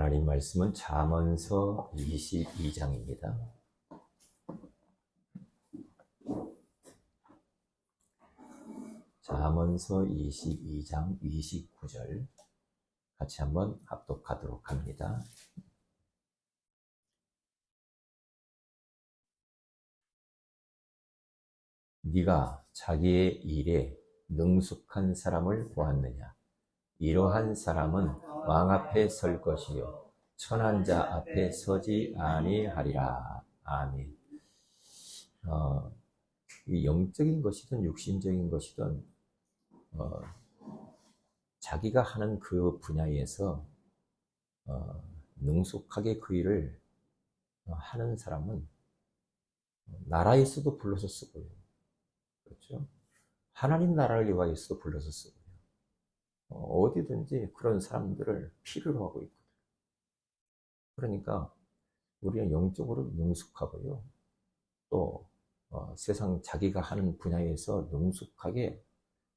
하나님 말씀은 잠언서 22장입니다. 잠언서 22장 29절 같이 한번 합독하도록 합니다. 네가 자기의 일에 능숙한 사람을 보았느냐? 이러한 사람은 왕 앞에 설 것이요 천한 자 앞에 서지 아니하리라. 아멘. 이 영적인 것이든 육신적인 것이든 자기가 하는 그 분야에서 능숙하게 그 일을 하는 사람은 나라에서도 불러서 쓰고요. 그렇죠? 하나님 나라를 위하여서도 불러서 쓰고요. 어디든지 그런 사람들을 필요로 하고 있거든요. 그러니까 우리는 영적으로 능숙하고요. 또 세상 자기가 하는 분야에서 능숙하게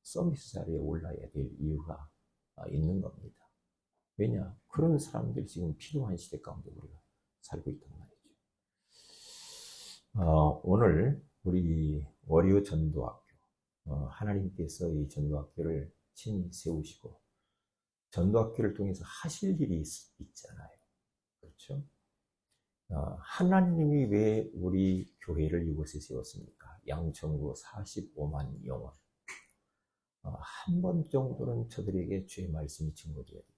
서비스 자리에 올라야 될 이유가 있는 겁니다. 왜냐? 그런 사람들이 지금 필요한 시대 가운데 우리가 살고 있단 말이죠. 오늘 우리 월요 전도학교, 하나님께서 이 전도학교를 친히 세우시고 전도학교를 통해서 하실 일이 있잖아요. 그렇죠? 하나님이 왜 우리 교회를 이곳에 세웠습니까? 양천구 45만 영혼. 한 번 정도는 저들에게 주의 말씀이 증거되어야 돼요.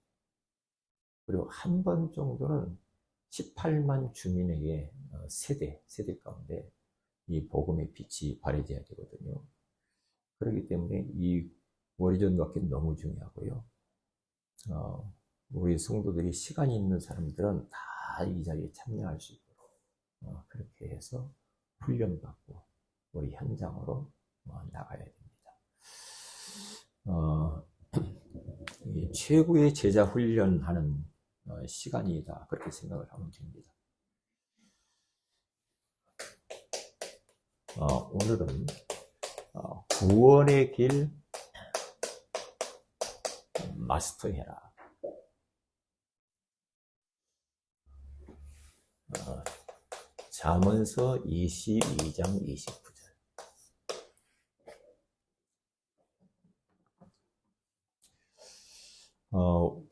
그리고 한 번 정도는 18만 주민에게 세대 가운데 이 복음의 빛이 발해져야 되거든요. 그렇기 때문에 이 월요전도학교는 너무 중요하고요. 우리 성도들이 시간이 있는 사람들은 다 이 자리에 참여할 수 있도록 그렇게 해서 훈련받고 우리 현장으로 나가야 됩니다. 최고의 제자 훈련하는 시간이다, 그렇게 생각을 하면 됩니다. 오늘은 구원의 길 마스터해라. 잠언서 22장 29절.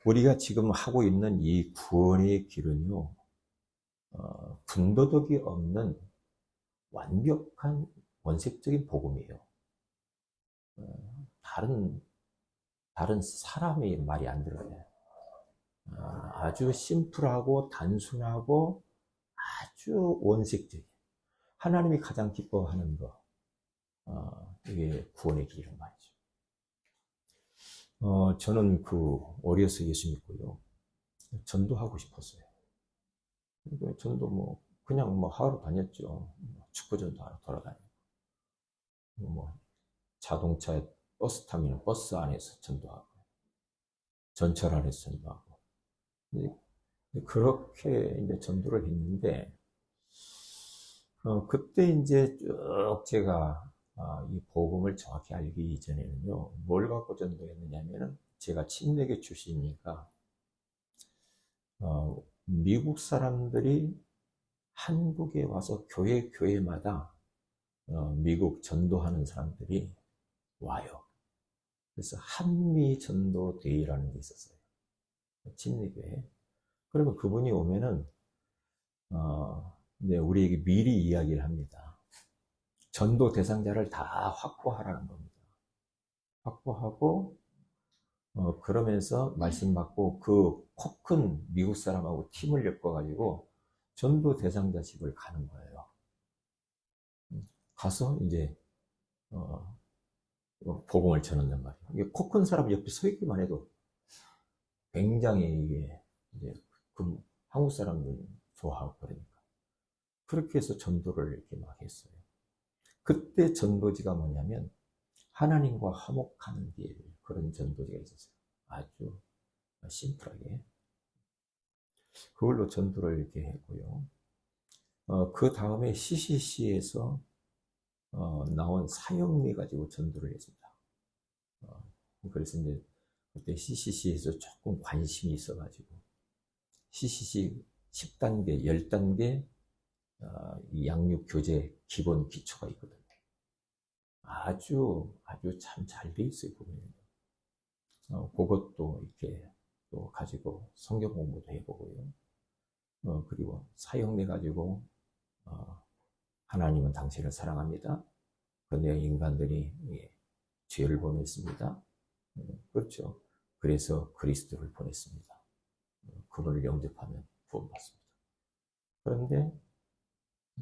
우리가 지금 하고 있는 이 구원의 길은요, 군더더기 없는 완벽한 원색적인 복음이에요. 다른 사람의 말이 안 들어요. 아주 심플하고 단순하고 아주 원색적인, 하나님이 가장 기뻐하는 거, 이게 구원의 길이란 말이죠. 저는 어려서 예수 믿고요, 전도하고 싶었어요. 전도 그냥 하러 다녔죠. 축구전도 하러 돌아다니고, 자동차 버스 타면 버스 안에서 전도하고, 전철 안에서 전도하고, 그렇게 이제 전도를 했는데, 그때 이제 쭉 제가 이 복음을 정확히 알기 이전에는요, 뭘 갖고 전도했느냐면은, 제가 침례교 출신이니까 미국 사람들이 한국에 와서 교회마다 미국 전도하는 사람들이 와요. 그래서 한미 전도 대회라는 게 있었어요. 침례교회. 그러면 그분이 오면은 네, 우리에게 미리 이야기를 합니다. 전도 대상자를 다 확보하라는 겁니다. 확보하고 그러면서 말씀 받고 그 코 큰 미국 사람하고 팀을 엮어가지고 전도 대상자 집을 가는 거예요. 가서 이제 복음을 전한단 말이에요. 이게 코 큰 사람 옆에 서 있기만 해도 굉장히 이게 이제 한국 사람들 좋아하고 그러니까 그렇게 해서 전도를 이렇게 막 했어요. 그때 전도지가 뭐냐면 하나님과 화목하는 길, 그런 전도지가 있었어요. 아주 심플하게 그걸로 전도를 이렇게 했고요. 그 다음에 CCC에서 나온 사역리 가지고 전도를 했습니다. 그래서 이제 그때 CCC에서 조금 관심이 있어가지고 CCC 10단계, 10단계 이 양육 교재 기본 기초가 있거든요. 아주 참 잘 돼 있어요, 보면. 그것도 이렇게 또 가지고 성경 공부도 해보고요. 그리고 사형내 가지고 하나님은 당신을 사랑합니다. 그런데 인간들이 죄를 범했습니다. 그렇죠. 그래서 그리스도를 보냈습니다. 그를 영접하면 구원받습니다. 그런데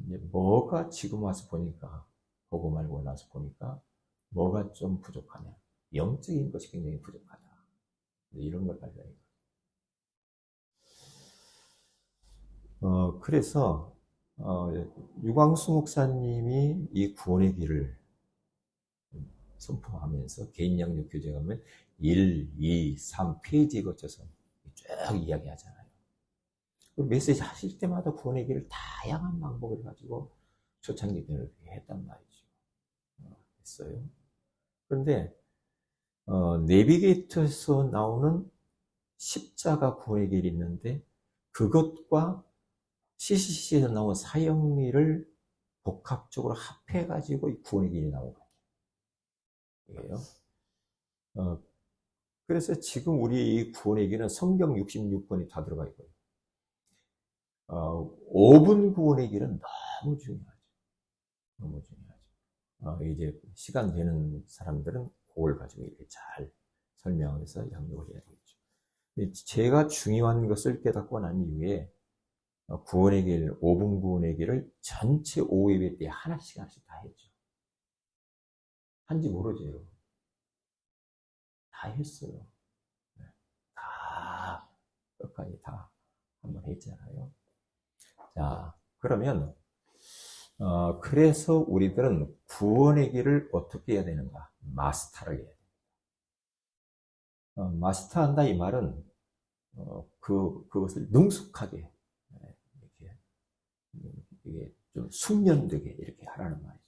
이제 뭐가 지금 와서 보니까, 보고 말고 나서 보니까 뭐가 좀 부족하냐. 영적인 것이 굉장히 부족하다. 이런 걸 발견해요. 그래서 유광수 목사님이 이 구원의 길을 선포하면서 개인 양육 교재 가면 1, 2, 3페이지에 거쳐서 쭉 이야기하잖아요. 그리고 메시지 하실 때마다 구원의 길을 다양한 방법을 가지고 초창기들을 했단 말이죠. 했어요. 그런데 내비게이터에서 나오는 십자가 구원의 길이 있는데 그것과 CCC에서 나온 사형리를 복합적으로 합해가지고 이 구원의 길이 나온 거예요. 그래서 지금 우리 이 구원의 길은 성경 66권이 다 들어가 있고요. 5분 구원의 길은 너무 중요하죠. 너무 중요하죠. 이제 시간 되는 사람들은 그걸 가지고 이렇게 잘 설명해서 양육을 해야 되겠죠. 제가 중요한 것을 깨닫고 난 이후에 구원의 길, 5분 구원의 길을 전체 5예배 때 하나씩 다 했죠. 한지 모르죠, 여러분. 다 했어요. 다, 끝까지 다 한번 했잖아요. 자, 그러면, 그래서 우리들은 구원의 길을 어떻게 해야 되는가? 마스터를 해야 됩니다. 마스터한다 이 말은, 그것을 능숙하게, 이게 좀 숙련되게 이렇게 하라는 말이죠.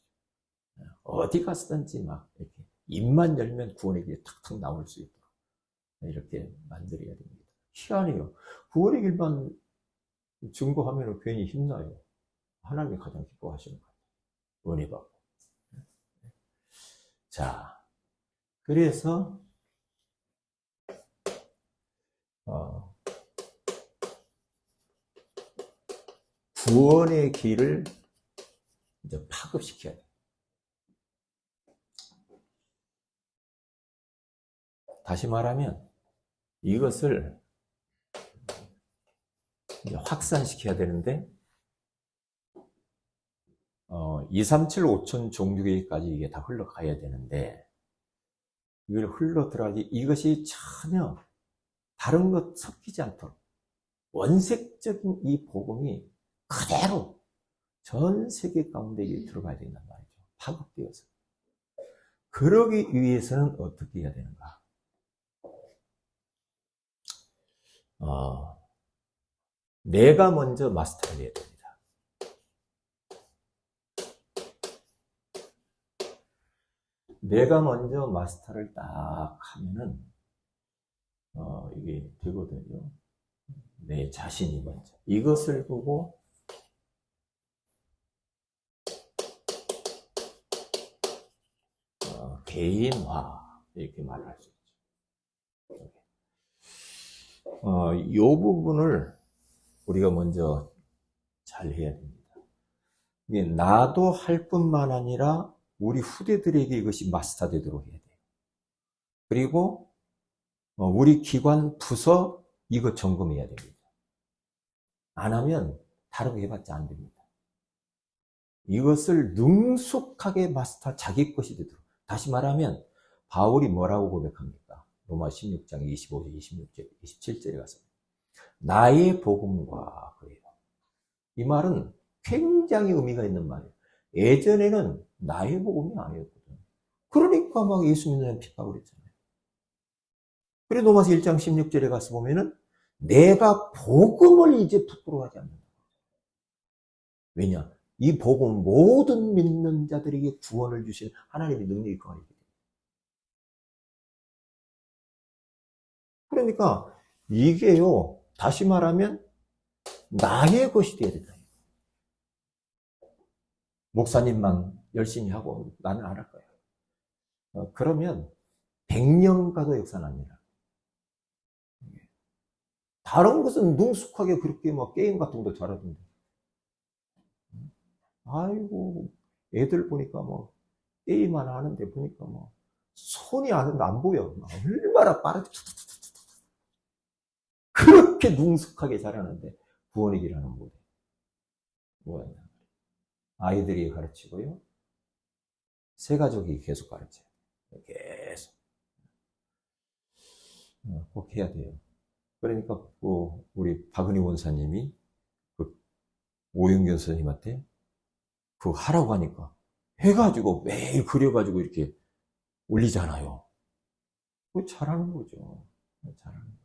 어디 갔든지 막 이렇게 입만 열면 구원의 길이 탁탁 나올 수 있도록 이렇게 만들어야 됩니다. 희한해요. 구원의 길만 증거하면 괜히 힘나요. 하나님이 가장 기뻐하시는 거예요. 은혜 받고. 자, 그래서 구원의 길을 이제 파급시켜야 돼요. 다시 말하면 이것을 이제 확산시켜야 되는데 2, 3, 7, 5천 종교계까지 이게 다 흘러가야 되는데 이걸 흘러들어가지 이것이 전혀 다른 것 섞이지 않도록 원색적인 이 복음이 그대로 전 세계 가운데 들어가야 된단 말이죠. 파급되어서. 그러기 위해서는 어떻게 해야 되는가? 내가 먼저 마스터를 해야 됩니다. 내가 먼저 마스터를 딱 하면은 이게 되거든요. 내 자신이 먼저 이것을 보고 개인화 이렇게 말할 수 있죠. 이 부분을 우리가 먼저 잘 해야 됩니다. 이게 나도 할 뿐만 아니라 우리 후대들에게 이것이 마스터되도록 해야 돼요. 그리고 우리 기관 부서 이거 점검해야 됩니다. 안 하면 다른 거 해봤자 안 됩니다. 이것을 능숙하게 마스터 자기 것이 되도록. 다시 말하면 바울이 뭐라고 고백합니까? 로마 16장 25절, 26절, 27절에 가서 나의 복음과 그래요. 이 말은 굉장히 의미가 있는 말이에요. 예전에는 나의 복음이 아니었거든. 그러니까 막 예수 믿는 핍박을 했잖아요. 그래 로마서 1장 16절에 가서 보면은 내가 복음을 이제 부끄러워하지 않는다. 왜냐? 이 복음 모든 믿는 자들에게 구원을 주신 하나님의 능력이 그 안에 있거든요. 그러니까 이게요. 다시 말하면 나의 것이 되어야 된다. 목사님만 열심히 하고 나는 안 할 거야. 그러면 100년 가도 역사는 아니라. 다른 것은 능숙하게 그렇게 뭐 게임 같은 것도 잘하던데. 아이고, 애들 보니까 뭐 게임 하나 하는데 보니까 뭐 손이 안 보여. 얼마나 빠르게 그렇게 능숙하게 잘하는데 구원의 길하는 무대. 뭐였냐. 아이들이 가르치고요. 새 가족이 계속 가르쳐요. 계속. 꼭 해야 돼요. 그러니까 우리 박은희 원사님이 오영견 선생님한테 그거 하라고 하니까 해가지고 매일 그려가지고 이렇게 올리잖아요. 그거 잘하는 거죠. 잘하는 거죠.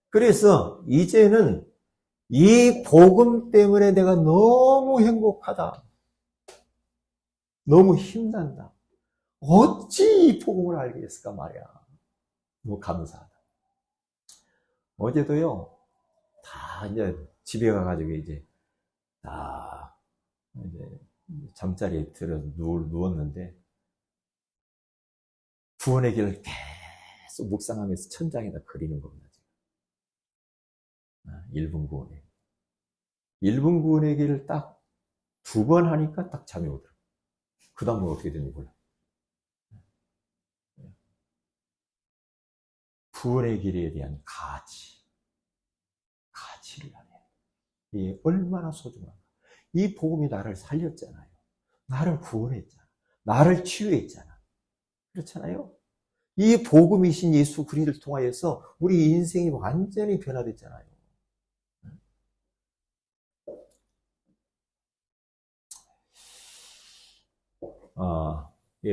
그래서 이제는 이 복음 때문에 내가 너무 행복하다. 너무 힘난다. 어찌 이 복음을 알게 됐을까 말이야. 너무 감사하다. 어제도요, 다 이제 집에 가가지고 이제 다 이제 잠자리에 들어 누웠는데 구원의 길을 계속 묵상하면서 천장에다 그리는 겁니다. 1분 구원의 1분 구원의 길을 딱 2번 하니까 딱 잠이 오더라고요. 그 다음은 어떻게 되는지 몰라요. 구원의 길에 대한 가치를 알아야 돼요. 이게 얼마나 소중한가. 이 복음이 나를 살렸잖아요. 나를 구원했잖아. 나를 치유했잖아. 그렇잖아요. 이 복음이신 예수 그리스도를 통하여서 우리 인생이 완전히 변화됐잖아요.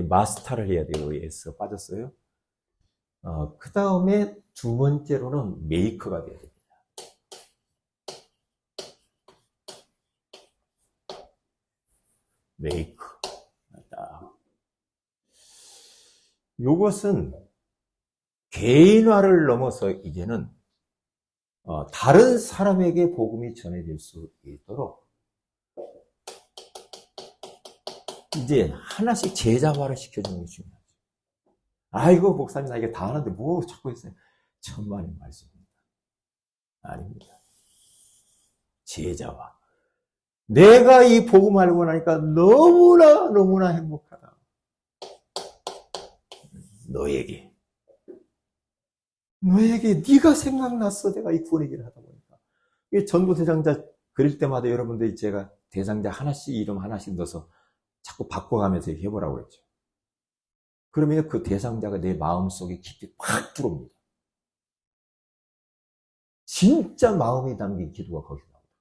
마스터를 해야 되고 예서 빠졌어요. 그 다음에 2번째로는 메이커가 돼야 됩니다. 메이커. 요것은 개인화를 넘어서 이제는 다른 사람에게 복음이 전해질 수 있도록 이제 하나씩 제자화를 시켜주는 게 중요하죠. 아이고 목사님 나 이게 다 하는데 뭐 자꾸 했어요. 천만의 말씀입니다. 아닙니다. 제자화. 내가 이 복음 알고 나니까 너무나 행복하다. 너에게 네가 생각났어. 내가 이 구원의 길을 하다 보니까. 이 전도대장자 그릴 때마다 여러분들이 제가 대상자 하나씩 이름 하나씩 넣어서 자꾸 바꿔가면서 해보라고 그랬죠. 그러면 그 대상자가 내 마음속에 깊이 팍 들어옵니다. 진짜 마음이 담긴 기도가 거기서 나옵니다.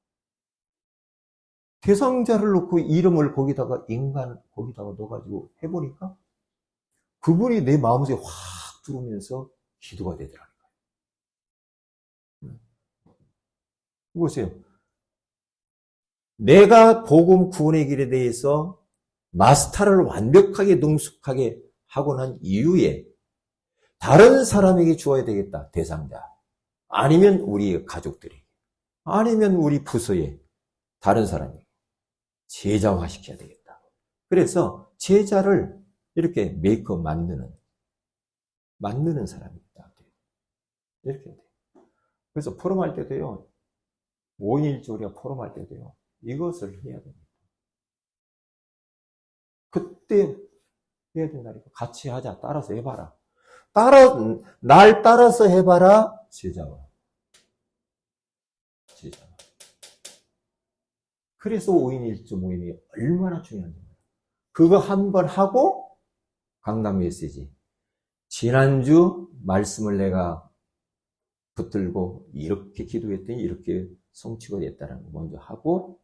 대상자를 놓고 이름을 거기다가 인간 거기다가 넣어가지고 해보니까 그분이 내 마음속에 확 들어오면서 기도가 되더라고요. 보세요. 내가 복음 구원의 길에 대해서 마스터를 완벽하게 능숙하게 하고 난 이후에 다른 사람에게 주어야 되겠다. 대상자. 아니면 우리 가족들이. 아니면 우리 부서에 다른 사람에게 제자화 시켜야 되겠다. 그래서 제자를 이렇게 메이크업 만드는 사람이 있다. 이렇게 돼요. 그래서 포럼할 때도요. 5인 1조 우리가 포럼할 때도요. 이것을 해야 됩니다. 그때 해야 된다니까. 같이 하자. 따라서 해봐라. 날 따라서 해봐라. 제자화. 그래서 5인 1조 모임이 얼마나 중요한지. 그거 한번 하고 강단 메시지. 지난주 말씀을 내가 붙들고 이렇게 기도했더니 이렇게 성취가 됐다는 거 먼저 하고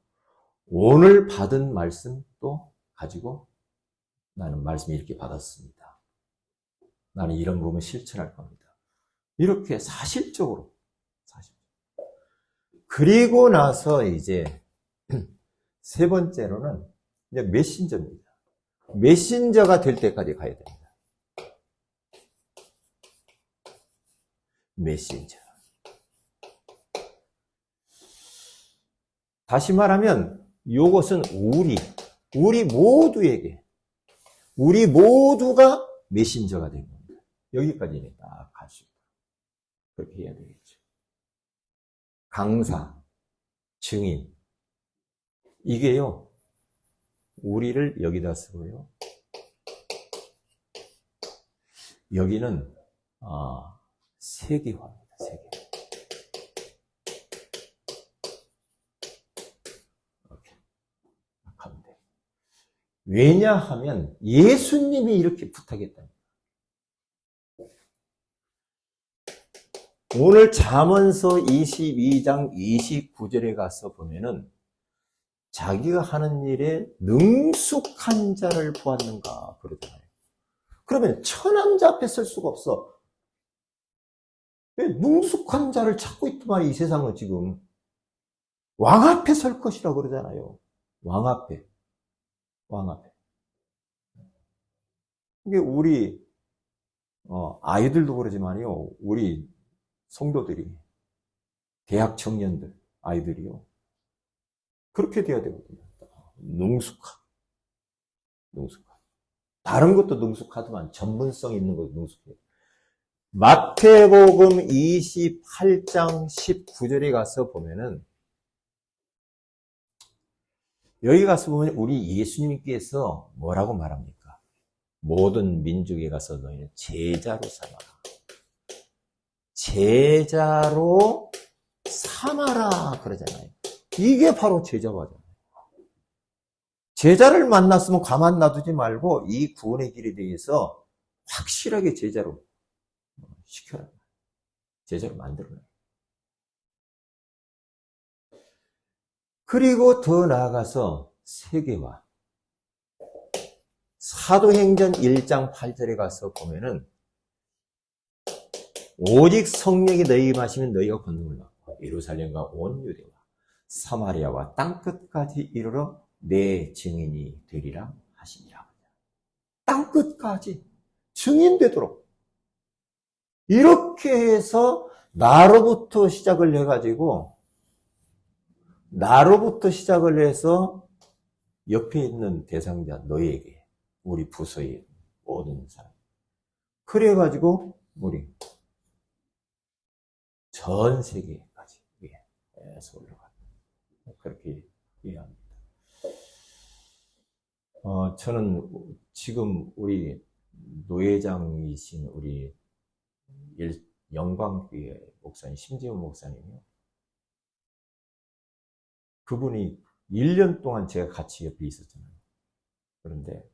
오늘 받은 말씀 또 가지고 나는 말씀 이렇게 받았습니다. 나는 이런 부분 실천할 겁니다. 이렇게 사실적으로. 그리고 나서 이제 세 번째로는 이제 메신저입니다. 메신저가 될 때까지 가야 됩니다. 메신저. 다시 말하면 이것은 우리 모두에게, 우리 모두가 메신저가 된 겁니다. 여기까지는 딱 갈 수 있다. 그렇게 해야 되겠죠. 강사, 증인, 이게요, 우리를 여기다 쓰고요. 여기는 세계화입니다. 세계화. 이렇게 하면 돼요. 왜냐하면 예수님이 이렇게 부탁했다. 오늘 잠언서 22장 29절에 가서 보면은 자기가 하는 일에 능숙한 자를 보았는가 그러잖아요. 그러면 천한 자 앞에 설 수가 없어. 왜 능숙한 자를 찾고 있단 말이야, 이 세상은 지금. 왕 앞에 설 것이라고 그러잖아요. 왕 앞에. 왕 앞에. 이게 우리 아이들도 그러지만요. 우리 성도들이, 대학 청년들, 아이들이요. 그렇게 돼야 되거든요. 능숙한. 다른 것도 능숙하지만 전문성 있는 것도 능숙해요. 마태복음 28장 19절에 가서 보면은, 여기 가서 보면 우리 예수님께서 뭐라고 말합니까? 모든 민족에 가서 너희는 제자로 삼아라. 제자로 삼아라 그러잖아요. 이게 바로 제자화잖아요. 제자를 만났으면 가만 놔두지 말고 이 구원의 길에 대해서 확실하게 제자로 시켜라. 제자로 만들어라. 그리고 더 나아가서 세계화. 사도행전 1장 8절에 가서 보면은 오직 성령이 너희에게 임하시면 너희가 권능을 받고 예루살렘과 온 유대와 사마리아와 땅끝까지 이르러 내 증인이 되리라 하시니라. 땅끝까지 증인되도록. 이렇게 해서 나로부터 시작을 해서 옆에 있는 대상자 너희에게, 우리 부서의 모든 사람. 그래가지고 우리 전 세계까지 계속 올라가요. 그렇게 이해합니다. 저는 지금 우리 노회장이신 우리 영광교회 목사님, 심지훈 목사님이요. 그분이 1년 동안 제가 같이 옆에 있었잖아요. 그런데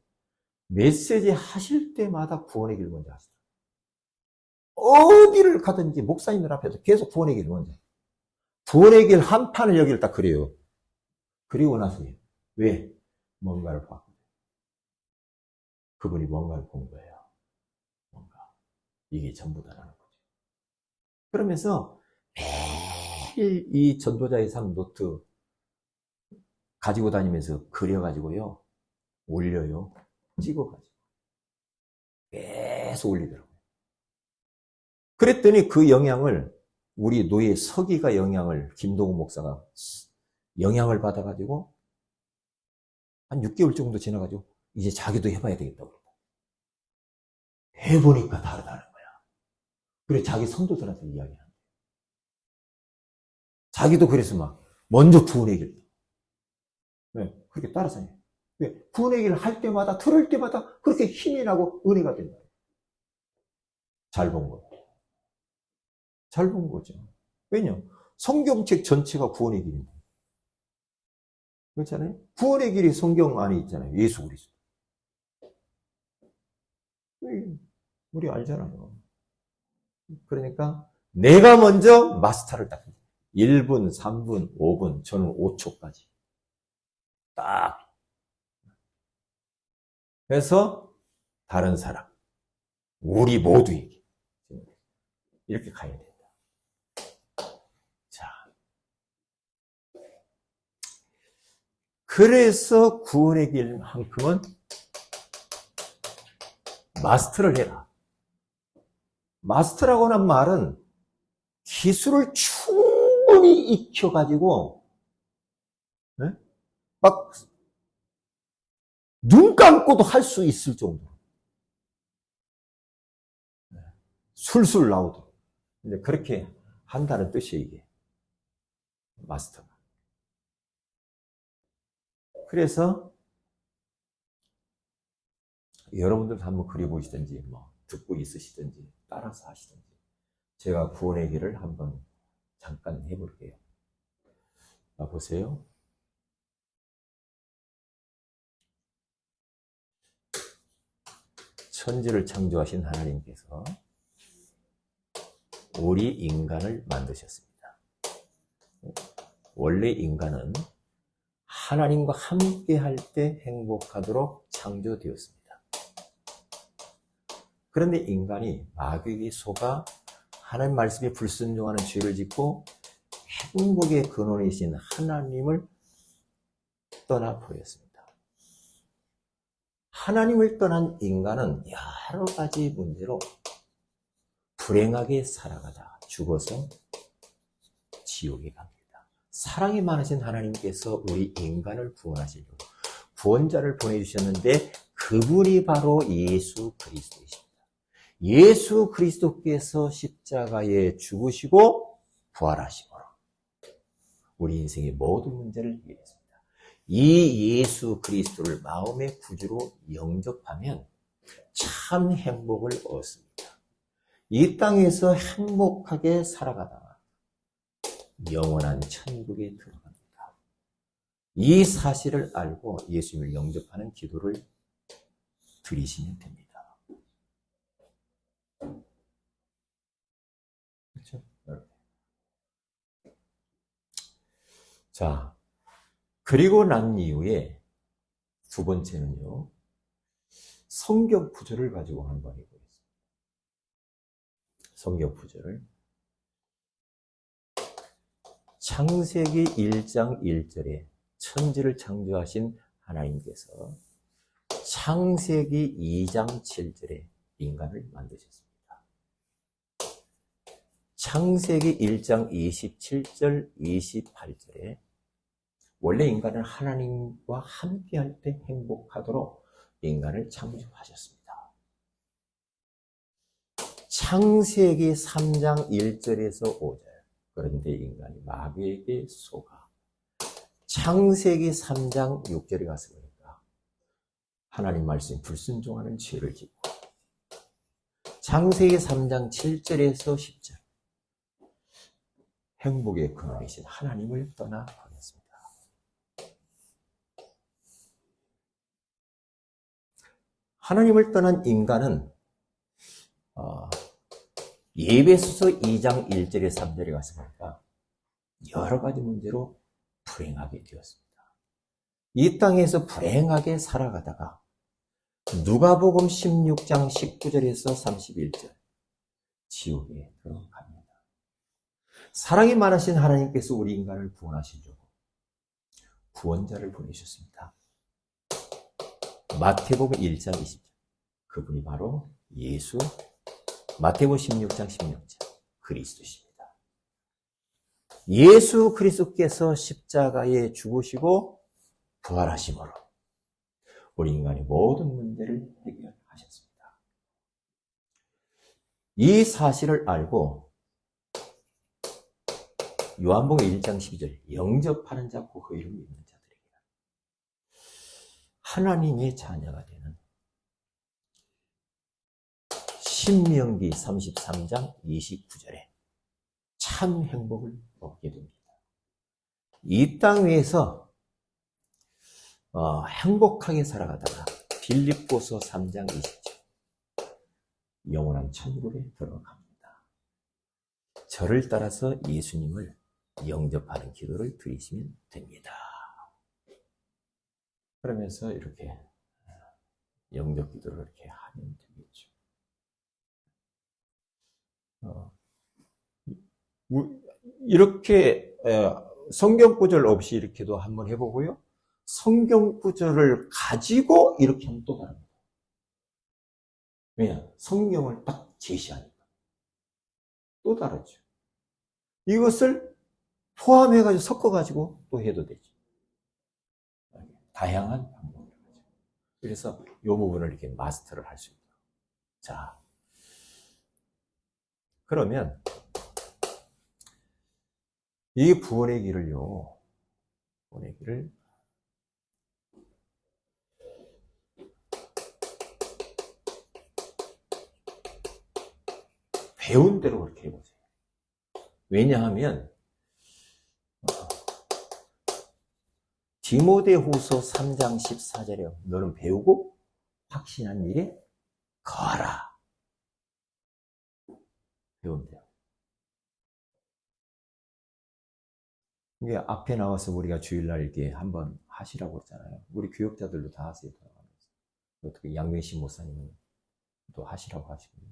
메시지 하실 때마다 구원의 길 먼저 하시더라고요. 어디를 가든지 목사님들 앞에서 계속 구원의 길 먼저. 구원의 길 한 판을 여기를 딱 그려요. 그리고 나서 왜? 뭔가를 봤고. 그분이 뭔가를 본 거예요. 뭔가. 이게 전부다라는 거죠. 그러면서 매일 이 전도자의 삶 노트 가지고 다니면서 그려가지고요. 올려요. 찍어가지고. 계속 올리더라고요. 그랬더니 그 영향을 우리 노예 서기가 김동우 목사가 영향을 받아가지고 한 6개월 정도 지나가지고 이제 자기도 해봐야 되겠다고. 해보니까 다르다는 거야. 그래 자기 성도들한테 이야기하는 거야. 자기도 그래서 막 먼저 구원의 길. 네, 그렇게 따라서 해요. 네, 구원의 길을 할 때마다, 들을 때마다 그렇게 힘이 나고 은혜가 된다. 잘 본 거예요. 잘 본 거죠. 왜냐? 성경책 전체가 구원의 길입니다. 그렇잖아요? 구원의 길이 성경 안에 있잖아요. 예수 그리스도. 우리 알잖아요. 그러니까 내가 먼저 마스터를 딱 1분, 3분, 5분, 저는 5초까지 딱 해서 다른 사람, 우리 모두에게 이렇게 가야 된다. 자, 그래서 구원의 길만큼은 마스터를 해라. 마스터라고 하는 말은 기술을 충분히 익혀가지고 네? 막 눈 감고도 할 수 있을 정도로 술술 나오도록 이제 그렇게 한다는 뜻이에요, 이게 마스터가. 그래서 여러분들도 한번 그려보시든지 뭐 듣고 있으시든지 따라서 하시든지 제가 구원의 길을 한번 잠깐 해볼게요. 보세요. 천지를 창조하신 하나님께서 우리 인간을 만드셨습니다. 원래 인간은 하나님과 함께 할 때 행복하도록 창조되었습니다. 그런데 인간이 마귀에게 속아 하나님 말씀에 불순종하는 죄를 짓고 행복의 근원이신 하나님을 떠나버렸습니다. 하나님을 떠난 인간은 여러 가지 문제로 불행하게 살아가다 죽어서 지옥에 갑니다. 사랑이 많으신 하나님께서 우리 인간을 구원하시려고 구원자를 보내주셨는데 그분이 바로 예수 그리스도이십니다. 예수 그리스도께서 십자가에 죽으시고 부활하심으로 우리 인생의 모든 문제를 해결했습니다. 이 예수 그리스도를 마음의 구주로 영접하면 참 행복을 얻습니다. 이 땅에서 행복하게 살아가다가 영원한 천국에 들어갑니다. 이 사실을 알고 예수님을 영접하는 기도를 드리시면 됩니다. 그렇죠? 자, 그리고 난 이후에 두 번째는요, 성경 구절을 가지고 한번 해보겠습니다. 성경 구절을. 창세기 1장 1절에 천지를 창조하신 하나님께서 창세기 2장 7절에 인간을 만드셨습니다. 창세기 1장 27절, 28절에 원래 인간은 하나님과 함께할 때 행복하도록 인간을 창조하셨습니다. 창세기 3장 1절에서 5절 그런데 인간이 마귀에게 속아 창세기 3장 6절에 가서 보니까 하나님 말씀에 불순종하는 죄를 짓고 창세기 3장 7절에서 10절 행복의 근원이신 하나님을 떠나버렸습니다. 하나님을 떠난 인간은 에베소서 2장 1절에 3절에 가서 보니까 여러 가지 문제로 불행하게 되었습니다. 이 땅에서 불행하게 살아가다가 누가복음 16장 19절에서 31절 지옥에 들어갑니다. 사랑이 많으신 하나님께서 우리 인간을 구원하시려고 구원자를 보내셨습니다. 마태복음 1장 20절 그분이 바로 예수 마태복음 16장 16절 그리스도십니다. 예수 그리스도께서 십자가에 죽으시고 부활하심으로 우리 인간의 모든 문제를 해결하셨습니다. 이 사실을 알고 요한복음 1장 12절 영접하는 자 그 이름 믿는 자들에게 하나님의 자녀가 되는 신명기 33장 29절에 참 행복을 얻게 됩니다. 이 땅 위에서 행복하게 살아가다가 빌립보서 3장 20절 영원한 천국에 들어갑니다. 저를 따라서 예수님을 영접하는 기도를 드리시면 됩니다. 그러면서 이렇게 영접 기도를 이렇게 하면 되겠죠. 이렇게 성경 구절 없이 이렇게도 한번 해보고요. 성경 구절을 가지고 이렇게 하면 또 다릅니다. 왜냐? 성경을 딱 제시하니까 또 다르죠. 이것을 포함해가지고 섞어가지고 또 해도 되죠. 다양한 방법이라고 하죠. 그래서 이 부분을 이렇게 마스터를 할 수 있도록. 자, 그러면 이 구원의 길을요, 구원의 길을 배운 대로 그렇게 해보세요. 왜냐하면 디모데후서 3장 14절에 너는 배우고 확신한 일에 거하라. 배운대요. 이게 앞에 나와서 우리가 주일날 이렇게 한번 하시라고 했잖아요. 우리 교역자들도 다 하세요. 어떻게 양명신 목사님은 또 하시라고 하시거든요.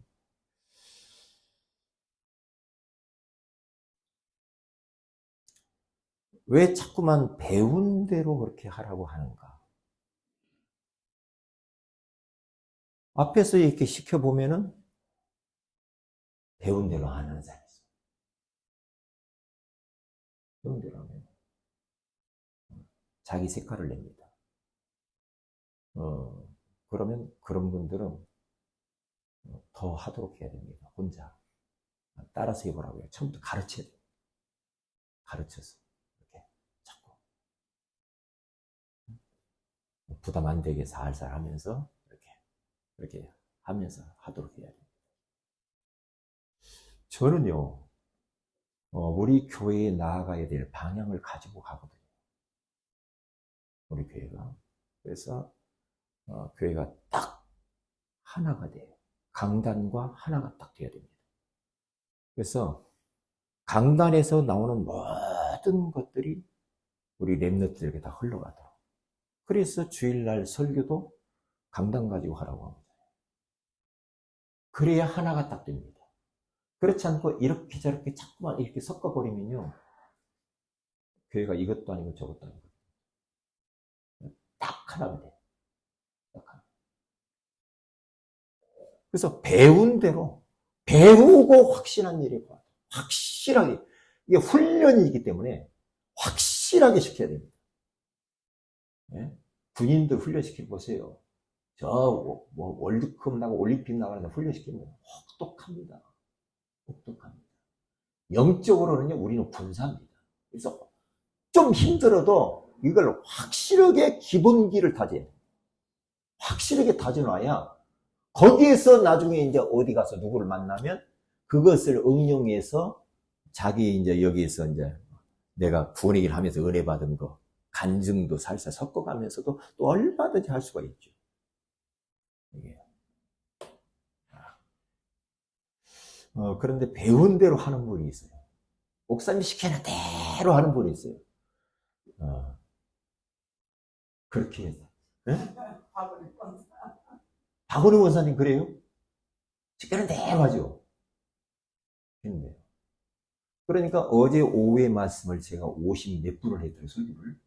왜 자꾸만 배운 대로 그렇게 하라고 하는가? 앞에서 이렇게 시켜보면은 배운 대로 안 하는 사람이 있어요. 배운 대로 하면 자기 색깔을 냅니다. 그러면 그런 분들은 더 하도록 해야 됩니다. 혼자. 따라서 해보라고요. 처음부터 가르쳐야 돼요. 가르쳐서. 이렇게 자꾸. 부담 안 되게 살살 하면서, 이렇게 하면서 하도록 해야 돼요. 저는요, 우리 교회에 나아가야 될 방향을 가지고 가거든요. 우리 교회가. 그래서, 교회가 딱 하나가 돼요. 강단과 하나가 딱 돼야 됩니다. 그래서 강단에서 나오는 모든 것들이 우리 랩너들에게 다 흘러가도록. 그래서 주일날 설교도 강단 가지고 하라고 합니다. 그래야 하나가 딱 됩니다. 그렇지 않고 이렇게 저렇게 자꾸만 이렇게 섞어버리면요, 교회가 이것도 아니고 저것도 아니고 딱 하나가 돼요. 딱 하나. 그래서 배운 대로 배우고 확신한 일이 확실하게, 이게 훈련이기 때문에 확실하게 시켜야 됩니다. 예? 군인들 훈련시켜 보세요. 뭐 월드컵 나고 올림픽 나가는데 훈련시키면 혹독합니다. 혹독합니다. 영적으로는요, 우리는 군사입니다. 그래서 좀 힘들어도 이걸 확실하게 기본기를 다져야 돼요. 확실하게 다져놔야 거기에서 나중에 이제 어디 가서 누구를 만나면 그것을 응용해서 자기 이제 여기에서 이제 내가 구원의 길 하면서 은혜 받은 거, 간증도 살살 섞어가면서도 또 얼마든지 할 수가 있죠. 이게. 그런데 배운 대로 하는 분이 있어요. 목사님이 시키는 대로 하는 분이 있어요. 그렇게 해서. 네? 박원희 원사님 그래요? 시키는 대로 하죠. 근데 그러니까 어제 오후의 말씀을 제가 50 몇 분을 했더니 설교를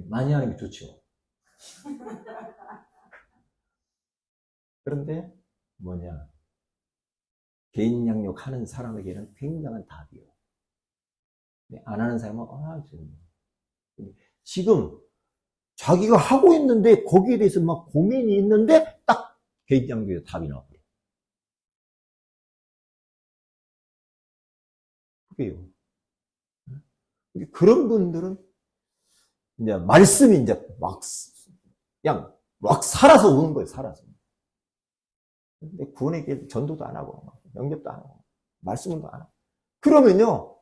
많이 하는 게 좋죠. 그런데 뭐냐, 개인 양육하는 사람에게는 굉장한 답이요. 안 하는 사람은 지금 자기가 하고 있는데 거기에 대해서 막 고민이 있는데 딱 개인 양육에 답이 나와버려. 그게요. 그런 분들은 이제 말씀이 이제 그냥 막 살아서 오는 거예요. 살아서. 근데 구원의 길 전도도 안 하고 영접도 안 하고 말씀도 안 하고 그러면요,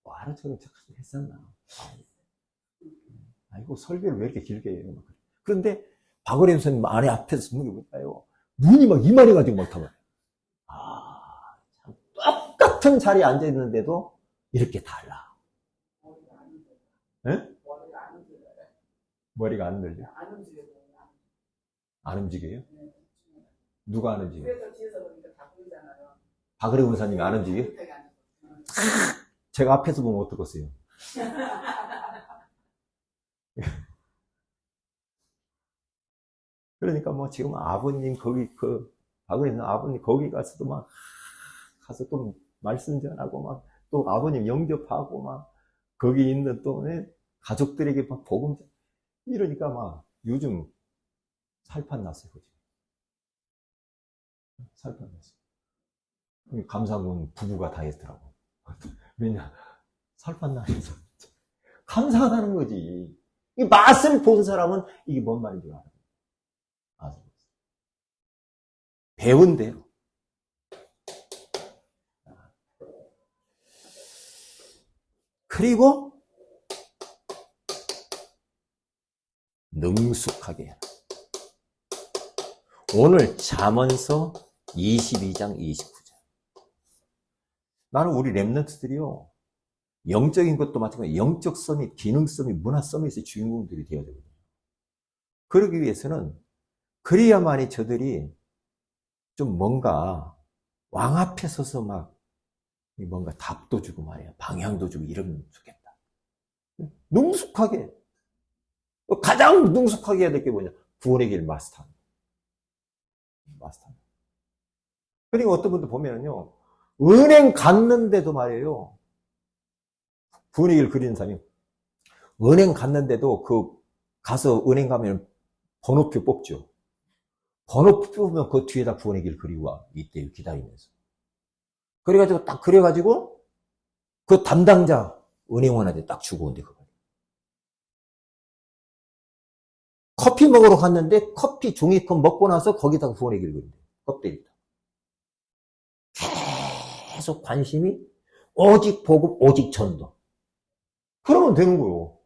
뭐하러 저런 척 했었나. 아이고 설교를 왜 이렇게 길게 해요. 그런데 박원희 선생님 아내 앞에서 묵어볼까요? 눈이 막 이만해가지고 막 타버려요. 참 똑같은 자리에 앉아있는데도 이렇게 달라. 네? 머리가 안 들려. 안 움직여요? 누가 안 움직여요? 박은혜 원사님이 안 움직여요? 제가 앞에서 보면 어떡하세요? 그러니까 뭐 지금 아버님 거기 박은혜 아버님 거기 가서도 막 가서 또 말씀 전하고 막 또 아버님 영접하고 막 거기 있는 또 가족들에게 막 복음, 이러니까 막 요즘 살판 났어요. 그죠? 살판 났어요. 감사군 부부가 다 했더라고. 왜냐? 살판 나면서. 감사하다는 거지. 이 맛을 본 사람은 이게 뭔 말인지 알아요. 맛을 배운 대로. 그리고 능숙하게 해라. 오늘 잠언서 22장 29절. 나는 우리 랩런트들이요, 영적인 것도 마찬가지로 영적 서밋, 기능 서밋, 문화 서밋의 주인공들이 되어야 되거든요. 그러기 위해서는 그래야만이 저들이 좀 뭔가 왕 앞에 서서 막 뭔가 답도 주고 말이야, 방향도 주고 이러면 좋겠다. 능숙하게, 가장 능숙하게 해야 될 게 뭐냐? 구원의 길 마스터합니다. 마스터합니다. 그리고 어떤 분들 보면은요, 은행 갔는데도 말이에요, 구원의 길 그리는 사람이 은행 갔는데도 가서 은행 가면 번호표 뽑죠. 번호표 뽑으면 그 뒤에다 구원의 길 그리고 있대요, 기다리면서. 그래가지고 딱 그래가지고 그 담당자 은행원한테 딱 주고 온대, 그거. 커피 먹으러 갔는데 커피 종이컵 먹고 나서 거기다가 구원의 길 그린대, 껍데기다. 계속 관심이 오직 복음, 오직 전도. 그러면 되는 거요.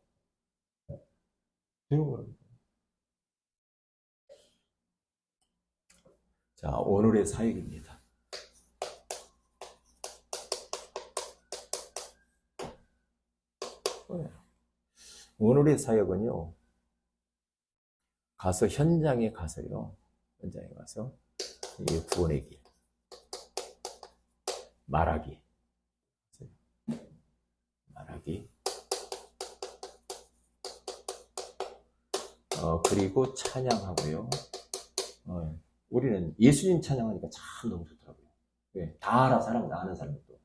되는 거예요. 자, 오늘의 사역입니다. 오늘의 사역은요, 현장에 가서요, 현장에 가서 이 구원의 길 말하기. 그리고 찬양하고요. 우리는 예수님 찬양하니까 참 너무 좋더라고요. 왜? 다 알아, 아는 사람도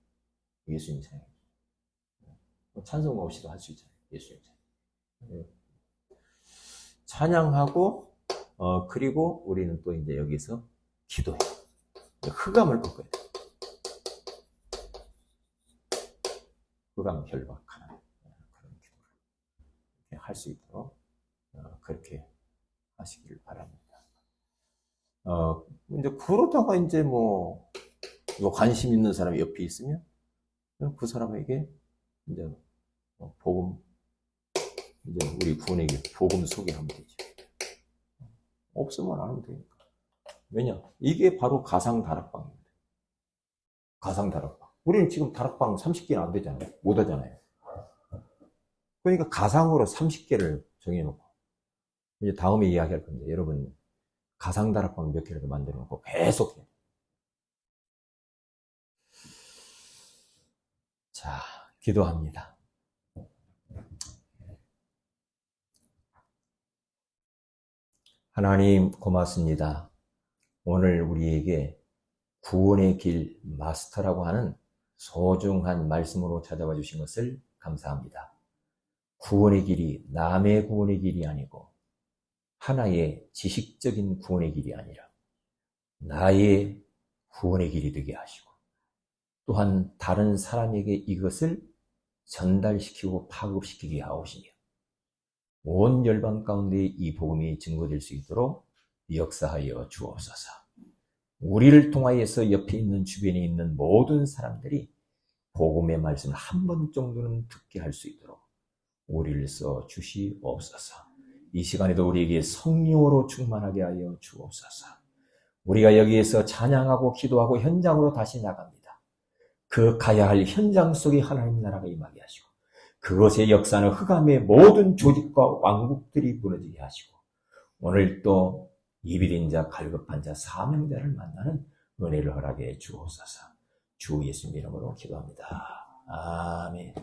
예수님 찬양. 찬송 없이도 할 수 있잖아요, 예수님 찬양. 찬양하고, 그리고 우리는 또 이제 여기서 기도해요. 흑암을 꺾어야 돼요. 흑암 결박하는 그런 기도를 할 수 있도록 그렇게 하시기를 바랍니다. 이제 그러다가 이제 뭐 관심 있는 사람이 옆에 있으면 그 사람에게 이제 복음, 이제 우리 구원에게 복음 소개하면 되죠. 없으면 안 하면 되니까. 왜냐? 이게 바로 가상 다락방입니다. 가상 다락방. 우리는 지금 다락방 30개는 안 되잖아요. 못 하잖아요. 그러니까 가상으로 30개를 정해놓고, 이제 다음에 이야기할 건데, 여러분, 가상 다락방 몇 개라도 만들어 놓고 계속 해요. 자, 기도합니다. 하나님, 고맙습니다. 오늘 우리에게 구원의 길 마스터라고 하는 소중한 말씀으로 찾아와 주신 것을 감사합니다. 구원의 길이 남의 구원의 길이 아니고 하나의 지식적인 구원의 길이 아니라 나의 구원의 길이 되게 하시고, 또한 다른 사람에게 이것을 전달시키고 파급시키게 하시며 온 열방 가운데 이 복음이 증거될 수 있도록 역사하여 주옵소서. 우리를 통하여서 옆에 있는 주변에 있는 모든 사람들이 복음의 말씀을 한 번 정도는 듣게 할 수 있도록 우리를 써 주시옵소서. 이 시간에도 우리에게 성령으로 충만하게 하여 주옵소서. 우리가 여기에서 찬양하고 기도하고 현장으로 다시 나갑니다. 그 가야 할 현장 속에 하나님 나라가 임하게 하시고, 그것의 역사는 흑암의 모든 조직과 왕국들이 무너지게 하시고, 오늘 또 예비된 자, 갈급한 자, 사명자를 만나는 은혜를 허락해 주옵소서. 주 예수님 이름으로 기도합니다. 아멘.